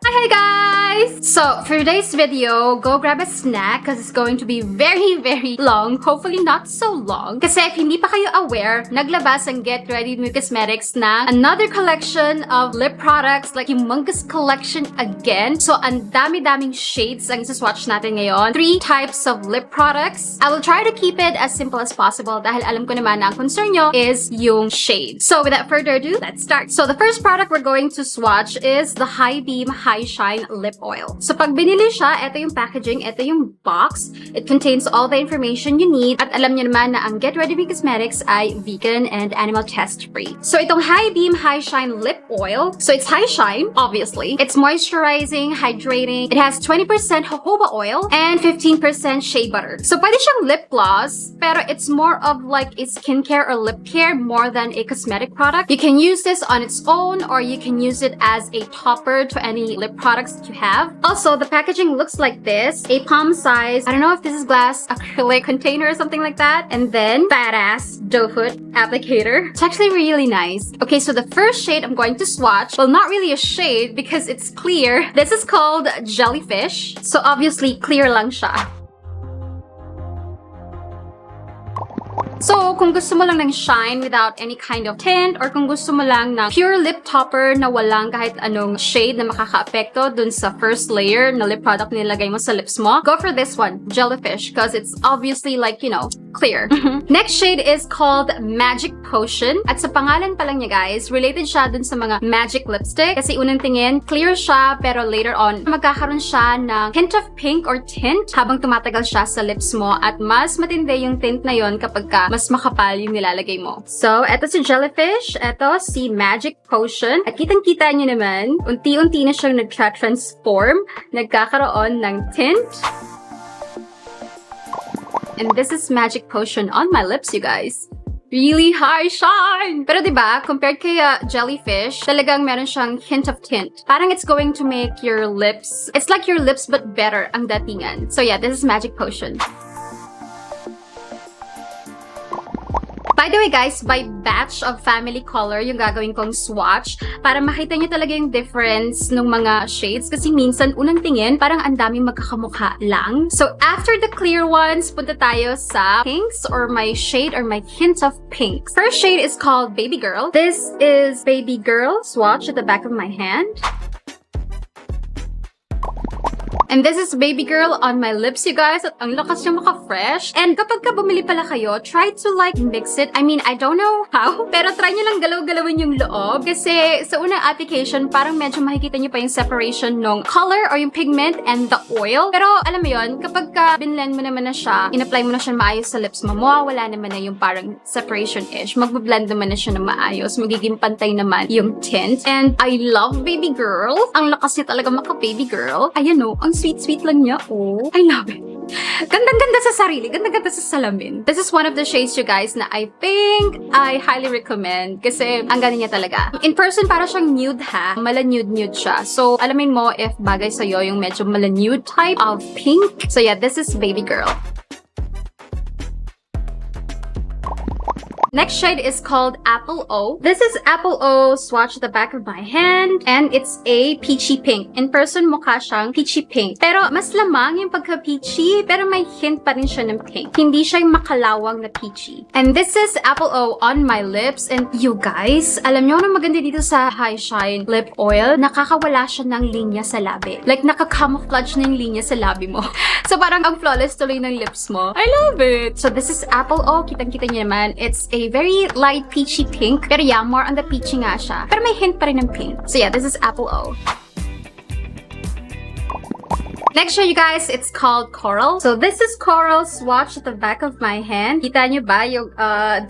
Hi guys! So, for today's video, go grab a snack because it's going to be very long. Hopefully not so long. Kasi if hindi pa kayo aware, naglabas ang Get Ready with Me Cosmetics na another collection of lip products, like humongous collection again. So, ang dami-daming shades ang isa-swatch natin ngayon. 3 types of lip products. I will try to keep it as simple as possible dahil alam ko naman na ang concern nyo is yung shade. So, without further ado, let's start. So, the first product we're going to swatch is the High Beam High Shine Lip Oil. So, pag binili siya, ito yung packaging, ito yung box. It contains all the information you need. At alam niyo naman na ang Get Ready with Me Cosmetics ay vegan and animal test-free. So, itong High Beam High Shine Lip Oil, so it's high shine, obviously. It's moisturizing, hydrating. It has 20% jojoba oil and 15% shea butter. So, pwede siyang lip gloss, pero it's more of like a skincare or lip care more than a cosmetic product. You can use this on its own or you can use it as a topper to any lip products that you have. Also, the packaging looks like this. A palm size, I don't know if this is glass, acrylic container or something like that. And then, badass doe foot applicator. It's actually really nice. Okay, so the first shade I'm going to swatch, well, not really a shade because it's clear. This is called Jellyfish. So obviously, clear lang siya. So, kung gusto mo lang ng shine without any kind of tint or kung gusto mo lang ng pure lip topper na walang kahit anong shade na makaka-apekto dun sa first layer na lip product na nilagay mo sa lips mo, go for this one, Jellyfish, because it's obviously like, you know, clear. Next shade is called Magic Potion. At sa pangalan pa lang niya guys, related siya dun sa mga magic lipstick kasi unang tingin, clear siya pero later on, magkakaroon siya ng hint of pink or tint habang tumatagal siya sa lips mo at mas matindi yung tint na yon kapag mas makapal yung nilalagay mo. So, eto si Jellyfish, eto si Magic Potion. At kitang-kita nyo naman, unti-unti na siyang nag-transform, nagkakaroon ng tint. And this is Magic Potion on my lips, you guys. Really high shine! Pero diba, compared kay Jellyfish, talagang meron siyang hint of tint. Parang it's going to make your lips, it's like your lips but better ang datingan. So yeah, this is Magic Potion. By the way guys, by batch of family color yung gagawin kong swatch para makita nyo talaga yung difference ng mga shades kasi minsan unang tingin parang ang daming magkakamukha lang. So after the clear ones, punta tayo sa pinks or my shade or my hint of pinks. First shade is called Baby Girl. This is Baby Girl swatch at the back of my hand. And this is Baby Girl on my lips, you guys. At ang lakas niya maka-fresh. And kapag ka bumili pala kayo, try to like mix it. I mean, I don't know how, pero try nyo lang galaw-galawin yung loob. Kasi sa unang application, parang medyo makikita nyo pa yung separation ng color or yung pigment and the oil. Pero alam mo yun, kapag ka binlend mo naman na siya, in-apply mo na siya maayos sa lips mo, mawawala naman na yung parang separation-ish. Magbablend naman na siya na maayos. Magiging pantay naman yung tint. And I love Baby Girl. Ang lakas niya talaga maka-Baby Girl. Ayan o, ang sweet lang niya. Oh, I love it. Gandang-ganda sa sarili. Gandang-ganda sa salamin. This is one of the shades, you guys, na I think I highly recommend kasi ang ganda niya talaga. In person, para siyang nude ha. Mala-nude-nude siya. So, alamin mo if bagay sa'yo yung medyo mala-nude type of pink. So yeah, this is Baby Girl. Next shade is called Apple O. This is Apple O swatch at the back of my hand. And it's a peachy pink. In person, mukha siyang peachy pink. Pero mas lamang yung pagka-peachy, pero may hint pa rin siya ng pink. Hindi siya yung makalawang na peachy. And this is Apple O on my lips. And you guys, alam nyo na maganda dito sa High Shine Lip Oil, nakakawala siya ng linya sa labi. Like, nakakamouflage na yung linya sa labi mo. So, parang ang flawless tuloy ng lips mo. I love it! So, this is Apple O. Kitang-kita niyo naman. It's a very light peachy pink. Pero yeah, more on the peachy nga siya. Pero may hint pa rin ng pink. So yeah, this is Apple O. Next show you guys, it's called Coral. So this is Coral swatch at the back of my hand. Kita nyo ba yung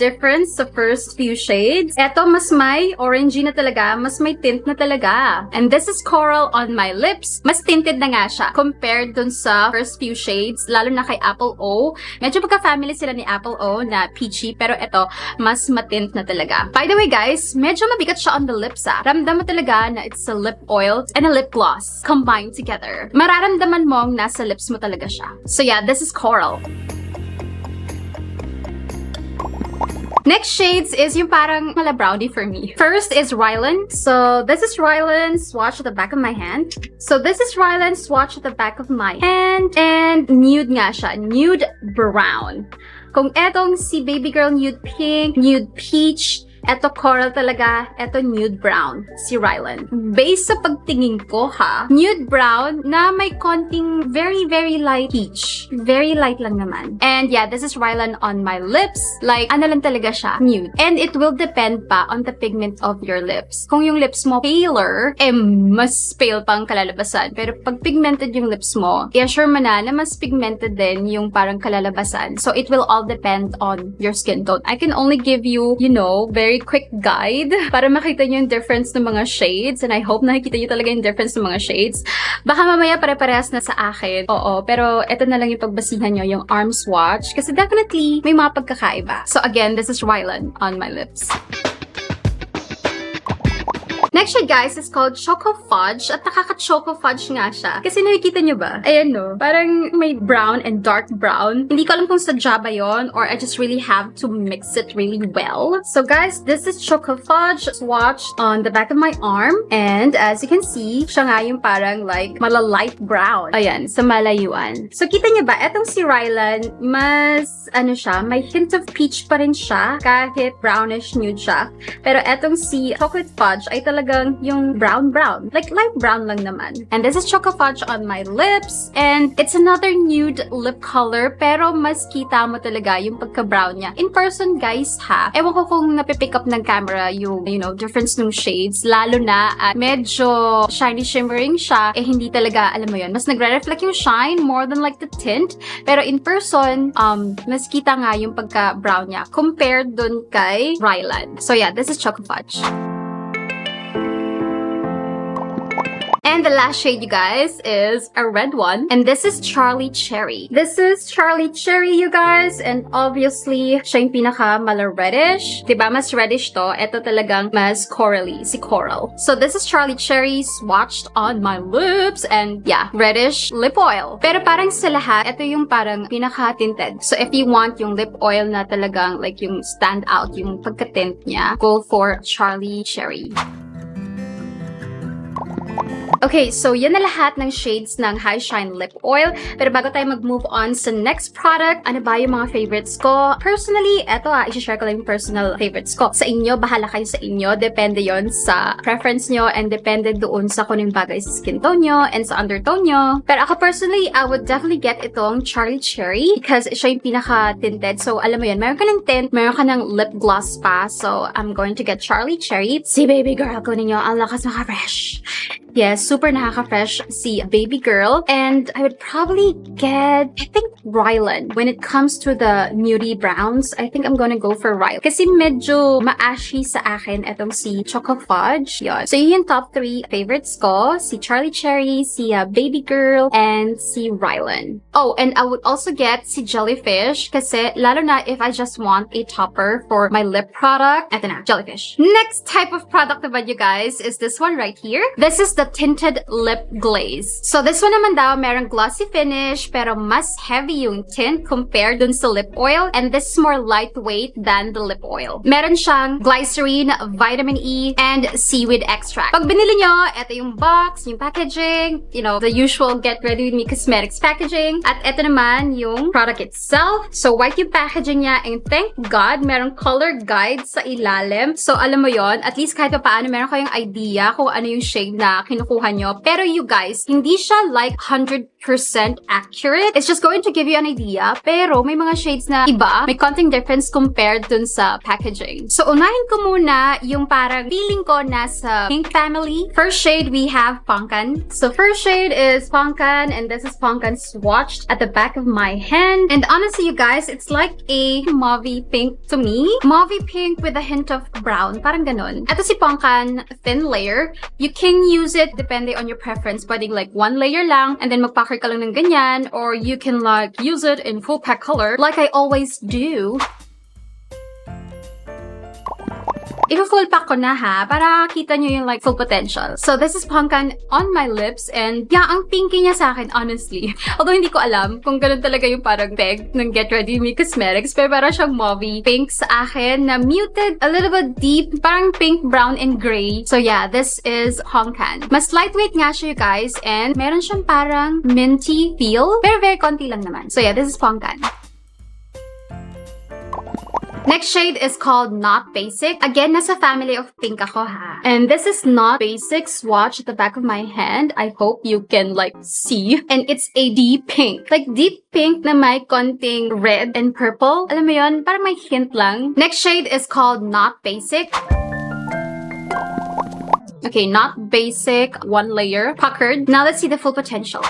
difference sa first few shades? Eto, mas may orangey na talaga, mas may tint na talaga. And this is Coral on my lips. Mas tinted na nga siya compared dun sa first few shades, lalo na kay Apple O. Medyo magka-family sila ni Apple O na peachy, pero eto, mas matint na talaga. By the way guys, medyo mabigat siya on the lips ah. Ramdam mo talaga na it's a lip oil and a lip gloss combined together. Mararamdaman mong nasa lips mo talaga siya. So yeah, this is Coral. Next shades is yung parang mala brownie for me. First is Rylan. So this is Rylan swatch at the back of my hand. So this is Rylan swatch at the back of my hand. And nude nga siya. Nude brown. Kung etong si Baby Girl nude pink, nude peach, eto coral talaga, eto nude brown, si Rylan. Based sa pagtingin ko ha, nude brown na may konting very, very light peach. Very light lang naman. And yeah, this is Rylan on my lips. Like, ano lang talaga siya, nude. And it will depend pa on the pigment of your lips. Kung yung lips mo paler, mas pale pang kalalabasan. Pero pag pigmented yung lips mo, i-assure mo na mas pigmented din yung parang kalalabasan. So it will all depend on your skin tone. I can only give you, you know, very quick guide para makita nyo yung difference ng mga shades, and I hope nakikita nyo talaga yung difference ng mga shades. Baka mamaya pare-parehas na sa akin. Oo, pero ito na lang yung pagbasihan nyo, yung arm swatch, kasi definitely may mga pagkakaiba. So again, this is Rylan on my lips. Next shade, guys, is called Choco Fudge. At nakaka-choco fudge nga siya. Kasi nakikita nyo ba? Ayan no. Parang may brown and dark brown. Hindi ko alam kung sadya ba yun or I just really have to mix it really well. So guys, this is Choco Fudge swatch on the back of my arm. And as you can see, siya nga yung parang like mala-light brown. Ayan, sa malayuan. So kita nyo ba? Etong si Rylan, mas ano siya, may hint of peach pa rin siya. Kahit brownish nude siya. Pero etong si Chocolate Fudge ay talagang yung brown. Like light brown lang naman. And this is Choco Fudge on my lips. And it's another nude lip color. Pero mas kita mo talaga yung pagka-brown niya. In person, guys, ha? Ewan ko kung napipick up ng camera yung, you know, difference ng shades. Lalo na at medyo shiny shimmering siya. Hindi talaga, alam mo yun, mas nagre-reflect yung shine more than like the tint. Pero in person, mas kita nga yung pagka-brown niya compared dun kay Rylan. So yeah, this is Choco Fudge. And the last shade, you guys, is a red one. And this is Charlie Cherry. This is Charlie Cherry, you guys. And obviously, siya yung pinaka mala reddish. Diba? Mas reddish to. Ito talagang mas corally. Si Coral. So this is Charlie Cherry swatched on my lips. And yeah, reddish lip oil. Pero parang sa lahat, ito yung parang pinaka-tinted. So if you want yung lip oil na talagang like yung stand out, yung pagka-tint niya, go for Charlie Cherry. Okay, so yan na lahat ng shades ng High Shine Lip Oil. Pero bago tayo mag-move on sa next product, ano ba yung mga favorites ko? Personally, eto i-share ko lang yung personal favorites ko. Sa inyo, bahala kayo sa inyo. Depende yon sa preference nyo and depende doon sa kung yung bagay sa skin tone nyo and sa undertone nyo. Pero ako personally, I would definitely get itong Charlie Cherry because siya yung pinaka-tinted. So, alam mo yun, meron ka ng tint, meron ka ng lip gloss pa. So, I'm going to get Charlie Cherry. Si Baby Girl ko ninyo, ang lakas maka-fresh. Yes, super nakaka-fresh si Baby Girl. And I would probably get, I think, Rylan. When it comes to the nudie browns, I think I'm gonna go for Rylan. Kasi medyo ma-ashy sa akin itong si Choco Fudge. Yun. So yun yung top 3 favorites ko. Si Charlie Cherry, si Baby Girl, and si Rylan. Oh, and I would also get si Jellyfish. Kasi lalo na if I just want a topper for my lip product. Eto na, Jellyfish. Next type of product naman, you guys, is this one right here. This is the Tinted Lip Glaze. So this one naman daw, merong glossy finish, pero mas heavy yung tint compared dun sa lip oil. And this is more lightweight than the lip oil. Meron siyang glycerin, vitamin E, and seaweed extract. Pag binili nyo, ito yung box, yung packaging, you know, the usual Get Ready With Me Cosmetics packaging. At ito naman yung product itself. So white yung packaging niya, and thank God, merong color guide sa ilalim. So alam mo yon, at least kahit pa paano, meron kayong idea kung ano yung shade na kinukuha nyo. Pero you guys, hindi siya like 100% accurate. It's just going to give you an idea. Pero may mga shades na iba, may konting difference compared dun sa packaging. So unahin ko muna yung parang feeling ko nasa pink family. First shade, we have Pongkan. So first shade is Pongkan, and this is Pongkan swatched at the back of my hand. And honestly, you guys, it's like a mauvey pink to me. Mauvey pink with a hint of brown. Parang ganun. Ito si Pongkan thin layer. You can use it depende on your preference. Pwedeng like one layer lang and then magpacker ka lang ng ganyan, or you can like use it in full pack color like I always do. I-full pack ko na ha, para kita nyo yung like full potential. So this is Pongkan on my lips, and yeah, ang pinky niya sa akin, honestly. Although hindi ko alam kung ganun talaga yung parang peg ng Get Ready Me Cosmetics, pero parang siyang mauvey pink sa akin na muted, a little bit deep, parang pink, brown, and gray. So yeah, this is Pongkan. Mas lightweight nga siya, you guys, and meron siyang parang minty feel, pero very konti lang naman. So yeah, this is Pongkan. Next shade is called Not Basic. Again, nasa family of pink ako ha. And this is Not Basic swatch at the back of my hand. I hope you can like see. And it's a deep pink. Like deep pink na may konting red and purple. Alam mo yun? Parang may hint lang. Next shade is called Not Basic. Okay, Not Basic, one layer, puckered. Now let's see the full potential.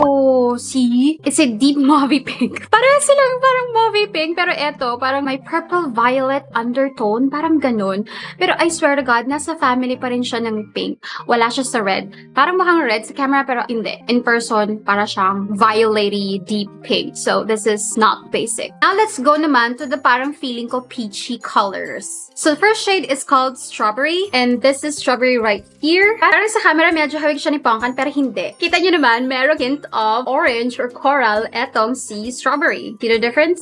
Oh, see? It's a deep mauvey pink. Parang silang parang mauvey pink, pero eto, parang may purple-violet undertone, parang ganun. Pero I swear to God, nasa family pa rin siya ng pink. Wala siya sa red. Parang mukhang red sa camera, pero hindi. In person, para siyang violet-y deep pink. So, this is Not Basic. Now, let's go naman to the parang feeling ko peachy colors. So, the first shade is called Strawberry, and this is Strawberry right here. Parang sa camera, medyo hawig siya ni Pongkan, pero hindi. Kita nyo naman, merong hint of orange or coral, etong si Strawberry. See the difference?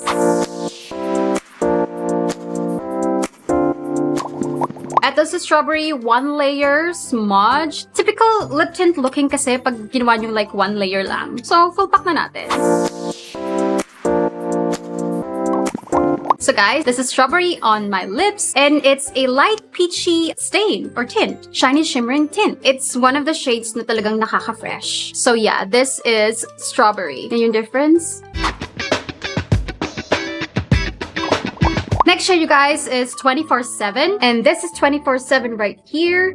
Ito si Strawberry, one layer, smudge. Typical lip tint looking kasi pag ginawa nyo like one layer lang. So, full pack na natin. So guys, this is Strawberry on my lips, and it's a light peachy stain or tint. Shiny shimmering tint. It's one of the shades na talagang nakaka-fresh. So yeah, this is Strawberry. And yung difference? Next shade, you guys, is 24/7, and this is 24/7 right here.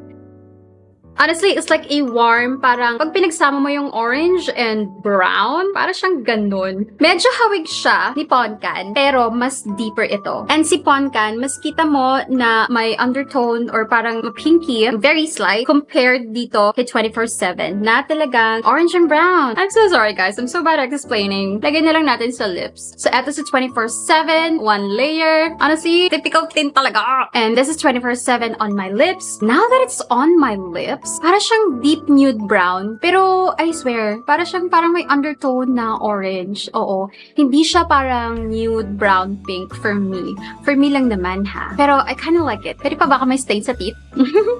Honestly, it's like a warm, parang pag pinagsama mo yung orange and brown, para siyang ganun. Medyo hawig siya ni Pongkan, pero mas deeper ito. And si Pongkan, mas kita mo na may undertone or parang pinky, very slight, compared dito kay 24/7, na talagang orange and brown. I'm so sorry guys, I'm so bad at explaining. Lagay na lang natin sa lips. So, eto si 24/7, one layer. Honestly, typical tint talaga. And this is 24/7 on my lips. Now that it's on my lips, para siyang deep nude brown. Pero, I swear, para siyang parang may undertone na orange. Oo. Hindi siya parang nude brown pink for me. For me lang naman ha. Pero, I kinda like it. Pwede pa baka may stain sa teeth?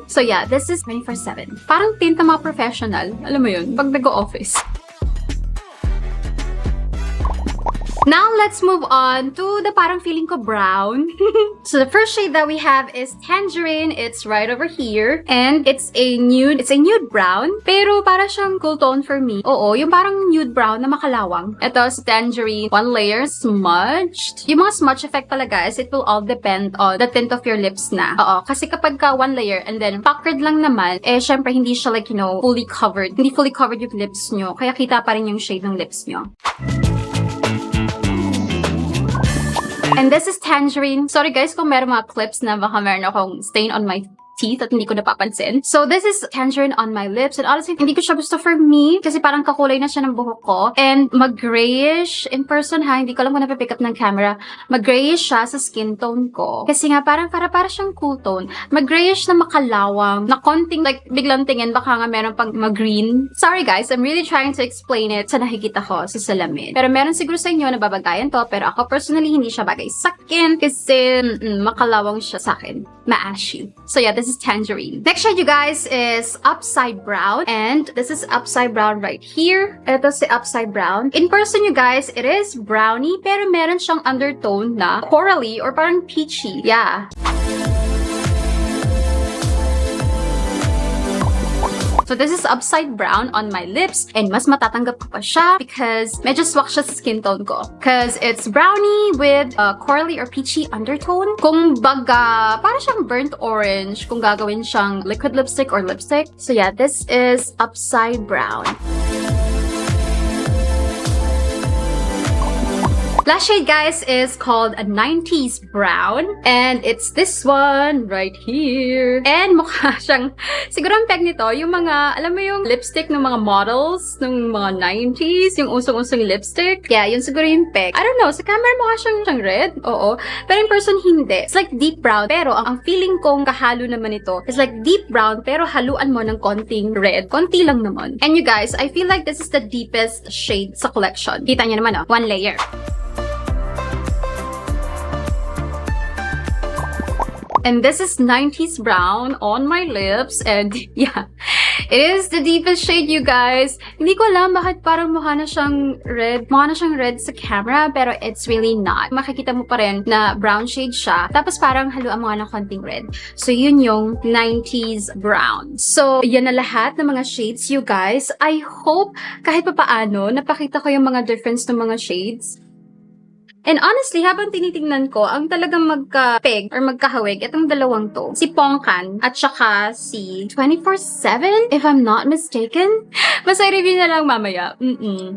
So yeah, this is 24/7. Parang tint na mga professional. Alam mo yun, pag nag-o-office. Now, let's move on to the parang feeling ko brown. So, the first shade that we have is Tangerine. It's right over here. And it's a nude brown. Pero para siyang cool tone for me. Oo, yung parang nude brown na makalawang. Ito si Tangerine. One layer, smudged. Yung mga smudge effect talaga is it will all depend on the tint of your lips na. Oo, kasi kapag ka one layer and then puckered lang naman, eh syempre hindi siya like, you know, fully covered. Hindi fully covered yung lips nyo. Kaya kita pa rin yung shade ng lips nyo. And this is Tangerine. Sorry guys kung meron mga clips na baka meron akong stain on my teeth at hindi ko napapansin. So this is Tangerine on my lips, and honestly, hindi ko siya gusto for me kasi parang kakulay na siya ng buhok ko. And mag-grayish in person ha, hindi ko alam kung napipick up ng camera. Mag-grayish siya sa skin tone ko. Kasi nga parang para siyang cool tone. Mag-grayish na makalawang, na konting like biglang tingin baka nga meron pang mag-green. Sorry guys, I'm really trying to explain it sa nakikita ko sa salamin. Pero meron siguro sa inyo na babagayan to, pero ako personally hindi siya bagay sa akin kasi makalawang siya sa akin. Ma-ashy. So yeah, this is Tangerine. Next shade, you guys, is Upside Brown. And this is Upside Brown right here. Ito si Upside Brown. In person, you guys, it is brownie, pero meron siyang undertone na corally or parang peachy. Yeah. So this is Upside Brown on my lips, and mas matatanggap ko pa siya because medyo swak siya sa skin tone ko. Because it's brownie with corally or peachy undertone. Kung baga, para siyang burnt orange kung gagawin siyang liquid lipstick or lipstick. So yeah, this is Upside Brown. Last shade, guys, is called a 90s brown. And it's this one right here. And mukha siyang, siguro ang peg nito, yung mga, alam mo yung lipstick ng mga models ng mga 90s, yung usong-usong lipstick. Yeah, yun siguro yung peg. I don't know, sa camera mukha siyang red. Oo. Pero in person, hindi. It's like deep brown. Pero ang feeling kong kahalo naman ito is like deep brown, pero haluan mo ng konting red. Konti lang naman. And you guys, I feel like this is the deepest shade sa collection. Kita niyo naman, oh. One layer. And this is 90s brown on my lips. And yeah, it is the deepest shade, you guys. Hindi ko alam bakit parang mukha na siyang red. Mukha na siyang red sa camera, pero it's really not. Makikita mo pa rin na brown shade siya. Tapos parang haluan mo nga ng konting red. So yun yung 90s brown. So yan na lahat ng mga shades, you guys. I hope kahit papaano napakita ko yung mga difference ng mga shades. And honestly, habang tinitingnan ko, ang talagang magka-peg or magkahawig, itong dalawang to, si Pongkan at saka si 24/7, if I'm not mistaken. Basta i-review na lang mamaya.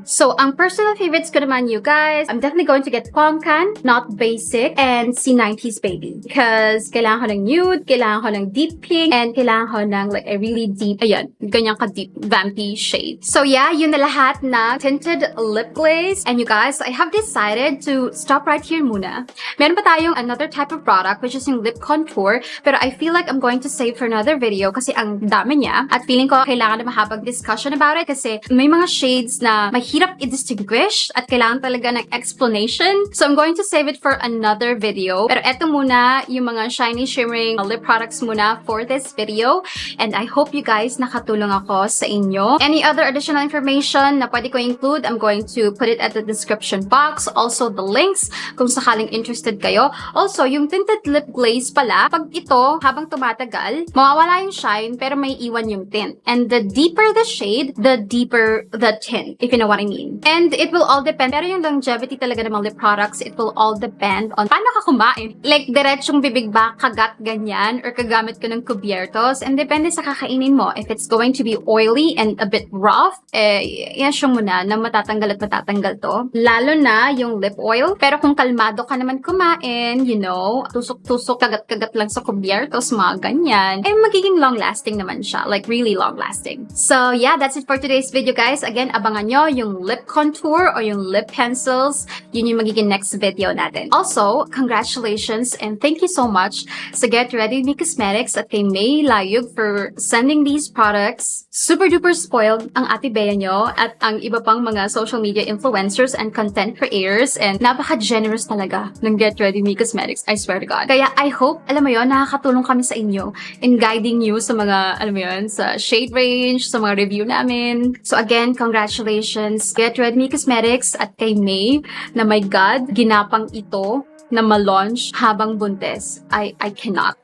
So, ang personal favorites ko naman, you guys, I'm definitely going to get Pongkan, not basic, and si 90s baby. Because kailangan ko ng nude, kailangan ko ng deep pink, and kailangan ko ng like a really deep, ayan, ganyang ka-deep, vampy shade. So yeah, yun na lahat na tinted lip glaze. And you guys, I have decided to stop right here muna. Meron pa tayong another type of product, which is yung lip contour, pero I feel like I'm going to save for another video kasi ang dami niya at feeling ko kailangan na mahabang discussion about it kasi may mga shades na mahirap i-distinguish at kailangan talaga ng explanation. So I'm going to save it for another video. Pero eto muna yung mga shiny shimmering lip products muna for this video, and I hope you guys nakatulong ako sa inyo. Any other additional information na pwede ko include, I'm going to put it at the description box. Also the link kung sakaling interested kayo. Also, yung tinted lip glaze pala, pag ito, habang tumatagal, mawawala yung shine, pero may iwan yung tint. And the deeper the shade, the deeper the tint, if you know what I mean. And it will all depend, pero yung longevity talaga ng mga lip products, it will all depend on paano ka kumain. Like, diretsong bibig ba, kagat ganyan, or kagamit ka ng kubiertos, and depende sa kakainin mo. If it's going to be oily and a bit rough, yan siya muna, na matatanggal at matatanggal to. Lalo na yung lip oil. Pero kung kalmado ka naman kumain, you know, tusok-tusok, kagat-kagat lang sa kubiertos, mga ganyan, magiging long-lasting naman siya. Like, really long-lasting. So, yeah, that's it for today's video, guys. Again, abangan nyo yung lip contour or yung lip pencils. Yun yung magiging next video natin. Also, congratulations and thank you so much sa Get Ready with Me Cosmetics at kay May Layug for sending these products. Super duper spoiled ang Ate Bea nyo at ang iba pang mga social media influencers and content creators, and napaka-generous talaga ng Get Ready Me Cosmetics, I swear to God. Kaya I hope, alam mo yun, nakakatulong kami sa inyo in guiding you sa mga, alam mo yun, sa shade range, sa mga review namin. So again, congratulations, Get Ready Me Cosmetics at kay May, na my God, ginapang ito na ma-launch habang buntes. I cannot,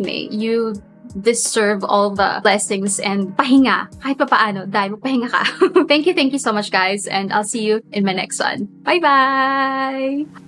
May. You deserve all the blessings and pahinga. Kahit pa paano, dahil magpahinga ka. Thank you so much, guys, and I'll see you in my next one. Bye-bye!